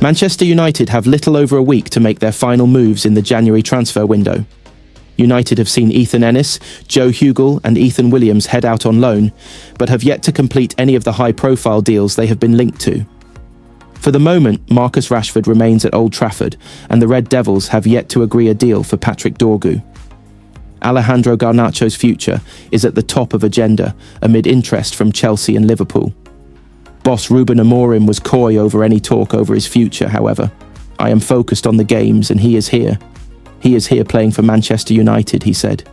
Manchester United have little over a week to make their final moves in the January transfer window. United have seen Ethan Ennis, Joe Hugel and Ethan Williams head out on loan, but have yet to complete any of the high-profile deals they have been linked to. For the moment, Marcus Rashford remains at Old Trafford, and the Red Devils have yet to agree a deal for Patrick Dorgu. Alejandro Garnacho's future is at the top of agenda amid interest from Chelsea and Liverpool. Boss RUBEN Amorim was coy over any talk over his future, however. "I am focused on the games and he is here. He is here playing for Manchester United," he said.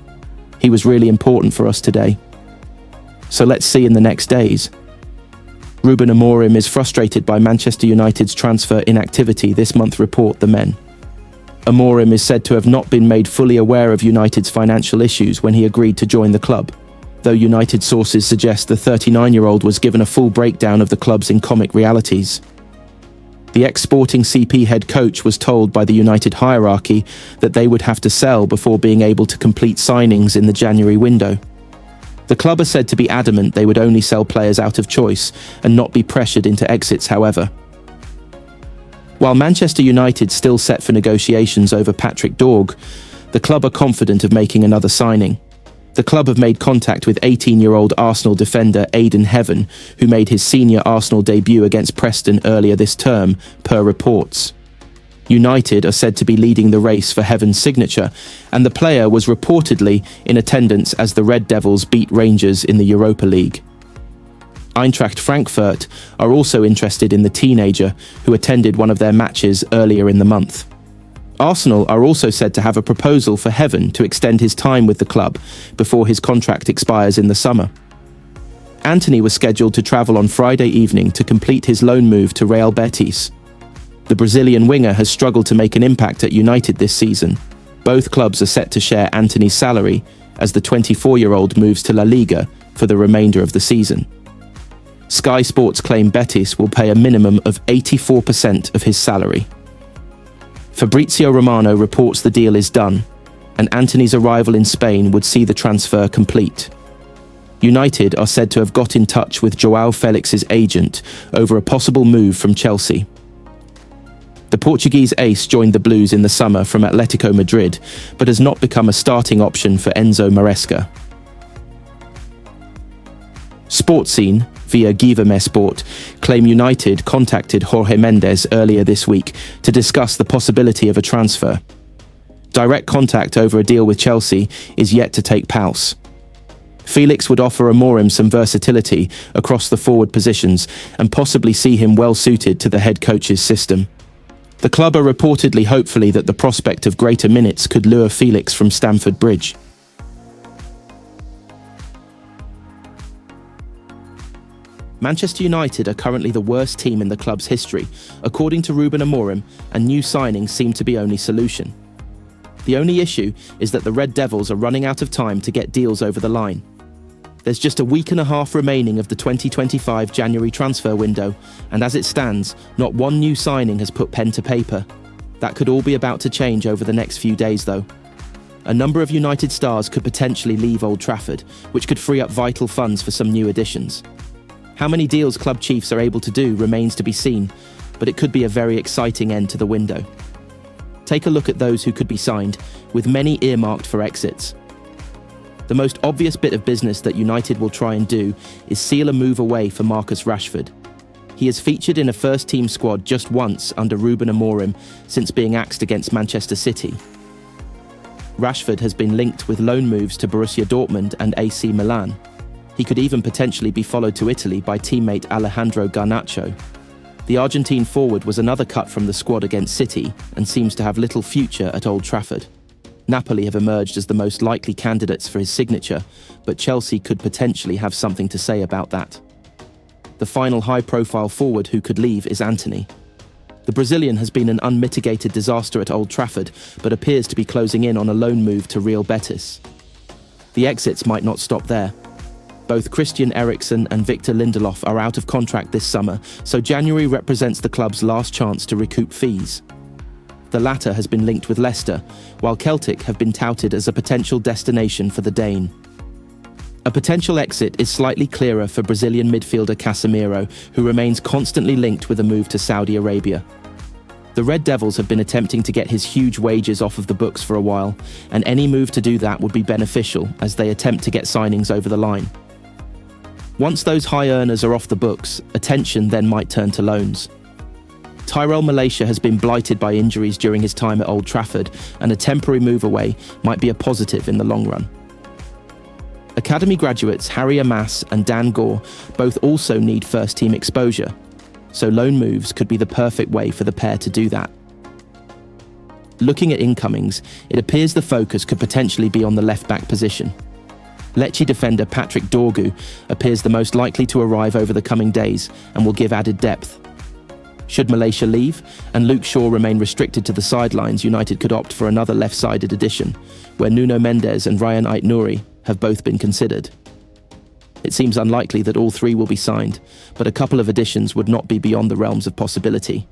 "He was really important for us today. So let's see in the next days." RUBEN Amorim is frustrated by Manchester United's transfer inactivity this month, report the Men. Amorim is said to have not been made fully aware of United's financial issues when he agreed to join the club, though United sources suggest the 39-year-old was given a full breakdown of the club's incomic realities. The ex-Sporting CP head coach was told by the United hierarchy that they would have to sell before being able to complete signings in the January window. The club are said to be adamant they would only sell players out of choice and not be pressured into exits, however. While Manchester United still set for negotiations over Patrick Dorgu, the club are confident of making another signing. The club have made contact with 18-year-old Arsenal defender Aidan Heaven, who made his senior Arsenal debut against Preston earlier this term, per reports. United are said to be leading the race for Heaven's signature, and the player was reportedly in attendance as the Red Devils beat Rangers in the Europa League. Eintracht Frankfurt are also interested in the teenager, who attended one of their matches earlier in the month. Arsenal are also said to have a proposal for Heaven to extend his time with the club before his contract expires in the summer. Antony was scheduled to travel on Friday evening to complete his loan move to Real Betis. The Brazilian winger has struggled to make an impact at United this season. Both clubs are set to share Antony's salary as the 24-year-old moves to La Liga for the remainder of the season. Sky Sports claim Betis will pay a minimum of 84% of his salary. Fabrizio Romano reports the deal is done, and Antony's arrival in Spain would see the transfer complete. United are said to have got in touch with João Felix's agent over a possible move from Chelsea. The Portuguese ace joined the Blues in the summer from Atletico Madrid, but has not become a starting option for Enzo Maresca. Sports Scene, via Guilherme Sport, claim United contacted Jorge Mendes earlier this week to discuss the possibility of a transfer. Direct contact over a deal with Chelsea is yet to take pulse. Felix would offer Amorim some versatility across the forward positions and possibly see him well suited to the head coach's system. The club are reportedly hopeful that the prospect of greater minutes could lure Felix from Stamford Bridge. Manchester United are currently the worst team in the club's history, according to RUBEN Amorim, and new signings seem to be only solution. The only issue is that the Red Devils are running out of time to get deals over the line. There's just a week and a half remaining of the 2025 January transfer window, and as it stands, not one new signing has put pen to paper. That could all be about to change over the next few days, though. A number of United stars could potentially leave Old Trafford, which could free up vital funds for some new additions. How many deals club chiefs are able to do remains to be seen, but it could be a very exciting end to the window. Take a look at those who could be signed, with many earmarked for exits. The most obvious bit of business that United will try and do is seal a move away for Marcus Rashford. He has featured in a first-team squad just once under RUBEN Amorim since being axed against Manchester City. Rashford has been linked with loan moves to Borussia Dortmund and AC Milan. He could even potentially be followed to Italy by teammate Alejandro Garnacho. The Argentine forward was another cut from the squad against City and seems to have little future at Old Trafford. Napoli have emerged as the most likely candidates for his signature, but Chelsea could potentially have something to say about that. The final high-profile forward who could leave is Antony. The Brazilian has been an unmitigated disaster at Old Trafford, but appears to be closing in on a loan move to Real Betis. The exits might not stop there. Both Christian Eriksen and Victor Lindelof are out of contract this summer, so January represents the club's last chance to recoup fees. The latter has been linked with Leicester, while Celtic have been touted as a potential destination for the Dane. A potential exit is slightly clearer for Brazilian midfielder Casemiro, who remains constantly linked with a move to Saudi Arabia. The Red Devils have been attempting to get his huge wages off of the books for a while, and any move to do that would be beneficial as they attempt to get signings over the line. Once those high earners are off the books, attention then might turn to loans. Tyrell Malacia has been blighted by injuries during his time at Old Trafford, and a temporary move away might be a positive in the long run. Academy graduates Harry Maguire and Dan Gore both also need first-team exposure, so loan moves could be the perfect way for the pair to do that. Looking at incomings, it appears the focus could potentially be on the left-back position. Lecce defender Patrick Dorgu appears the most likely to arrive over the coming days and will give added depth. Should Malacia leave and Luke Shaw remain restricted to the sidelines, United could opt for another left-sided addition, where Nuno Mendes and Ryan Ait-Nouri have both been considered. It seems unlikely that all three will be signed, but a couple of additions would not be beyond the realms of possibility.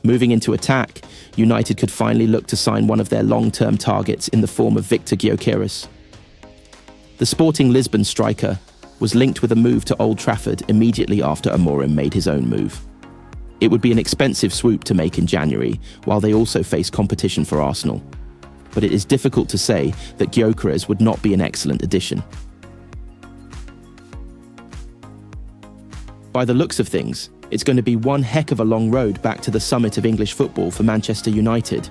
Moving into attack, United could finally look to sign one of their long-term targets in the form of Victor Gyökeres. The Sporting Lisbon striker was linked with a move to Old Trafford immediately after Amorim made his own move. It would be an expensive swoop to make in January, while they also face competition for Arsenal. But it is difficult to say that Gyökeres would not be an excellent addition. By the looks of things, it's going to be one heck of a long road back to the summit of English football for Manchester United.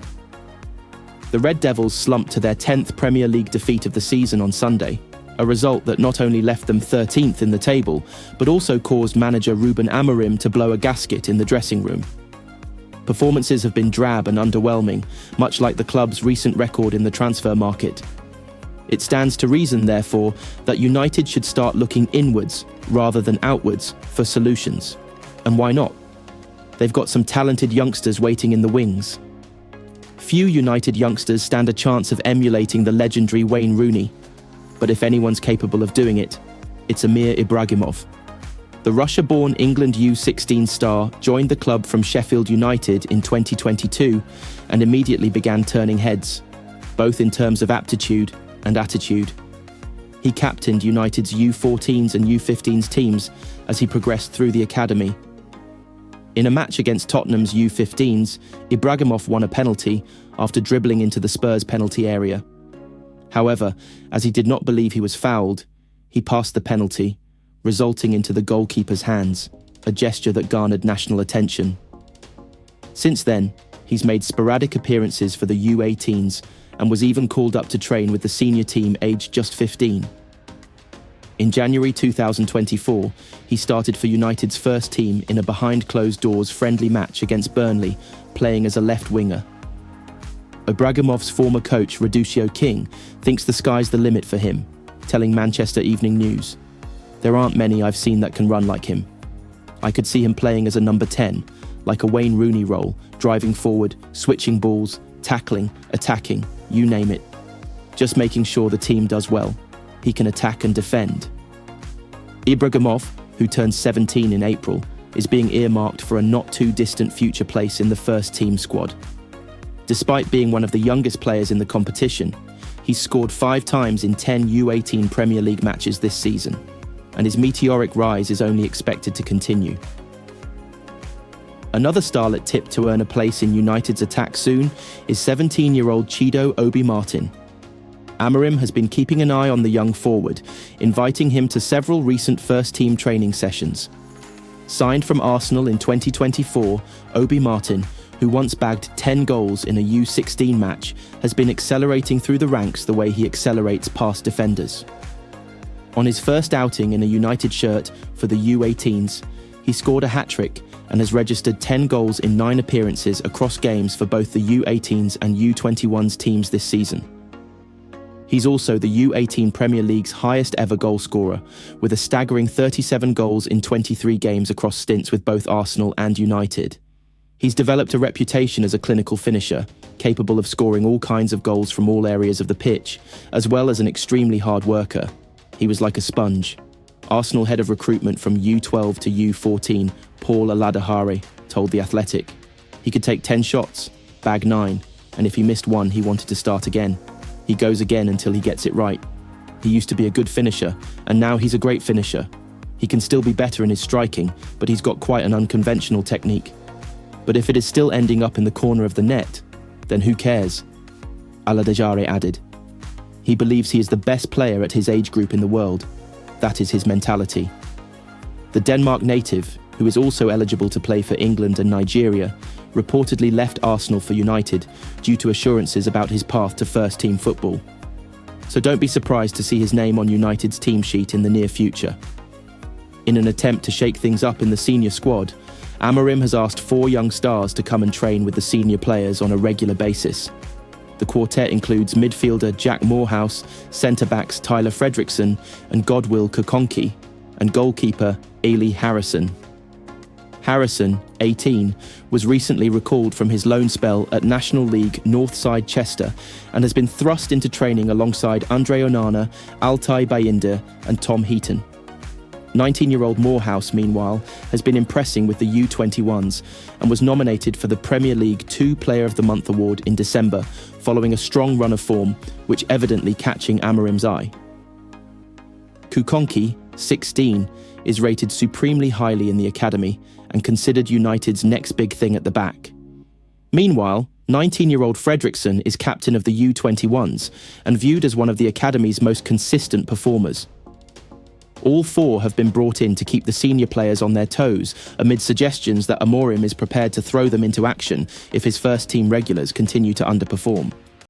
The Red Devils slumped to their 10th Premier League defeat of the season on Sunday, a result that not only left them 13th in the table, but also caused manager Ruben Amorim to blow a gasket in the dressing room. Performances have been drab and underwhelming, much like the club's recent record in the transfer market. It stands to reason, therefore, that United should start looking inwards rather than outwards for solutions. And why not? They've got some talented youngsters waiting in the wings. Few United youngsters stand a chance of emulating the legendary Wayne Rooney, but if anyone's capable of doing it, it's Amir Ibrahimov. The Russia-born England U16 star joined the club from Sheffield United in 2022 and immediately began turning heads, both in terms of aptitude and attitude. He captained United's U14s and U15s teams as he progressed through the academy. In a match against Tottenham's U15s, Ibrahimov won a penalty after dribbling into the Spurs penalty area. However, as he did not believe he was fouled, he passed the penalty, resulting into the goalkeeper's hands, a gesture that garnered national attention. Since then, he's made sporadic appearances for the U18s and was even called up to train with the senior team aged just 15. In January 2024, he started for United's first team in a behind-closed-doors friendly match against Burnley, playing as a left winger. Ibrahimov's former coach, Raducio King, thinks the sky's the limit for him, telling Manchester Evening News, "There aren't many I've seen that can run like him. I could see him playing as a number 10, like a Wayne Rooney role, driving forward, switching balls, tackling, attacking, you name it. Just making sure the team does well. He can attack and defend." Ibrahimov, who turns 17 in April, is being earmarked for a not-too-distant future place in the first-team squad. Despite being one of the youngest players in the competition, he's scored 5 times in 10 U18 Premier League matches this season, and his meteoric rise is only expected to continue. Another starlet tipped to earn a place in United's attack soon is 17-year-old Chido Obi Martin. Amorim has been keeping an eye on the young forward, inviting him to several recent first-team training sessions. Signed from Arsenal in 2024, Obi Martin, who once bagged 10 goals in a U16 match, has been accelerating through the ranks the way he accelerates past defenders. On his first outing in a United shirt for the U18s, he scored a hat-trick and has registered 10 goals in 9 appearances across games for both the U18s and U21s teams this season. He's also the U18 Premier League's highest ever goal scorer, with a staggering 37 goals in 23 games across stints with both Arsenal and United. He's developed a reputation as a clinical finisher, capable of scoring all kinds of goals from all areas of the pitch, as well as an extremely hard worker. He was like a sponge. Arsenal head of recruitment from U12 to U14, Paul Aladahari, told The Athletic. He could take 10 shots, bag 9, and if he missed one, he wanted to start again. He goes again until he gets it right. He used to be a good finisher, and now he's a great finisher. He can still be better in his striking, but he's got quite an unconventional technique. but if it is still ending up in the corner of the net, then who cares? Aladejare added. He believes he is the best player at his age group in the world. That is his mentality. The Denmark native, who is also eligible to play for England and Nigeria, reportedly left Arsenal for United due to assurances about his path to first-team football. So don't be surprised to see his name on United's team sheet in the near future. In an attempt to shake things up in the senior squad, Amorim has asked 4 young stars to come and train with the senior players on a regular basis. The quartet includes midfielder Jack Moorhouse, centre-backs Tyler Fredrickson and Godwill Kokonki, and goalkeeper Ailey Harrison. Harrison, 18, was recently recalled from his loan spell at National League Northside Chester and has been thrust into training alongside Andre Onana, Altay Bayindir and Tom Heaton. 19-year-old Moorhouse, meanwhile, has been impressing with the U21s and was nominated for the Premier League 2 Player of the Month award in December, following a strong run of form, which evidently catching Amorim's eye. Kokonki, 16, is rated supremely highly in the academy and considered United's next big thing at the back. Meanwhile, 19-year-old Fredrickson is captain of the U21s and viewed as one of the academy's most consistent performers. All 4 have been brought in to keep the senior players on their toes amid suggestions that Amorim is prepared to throw them into action if his first-team regulars continue to underperform.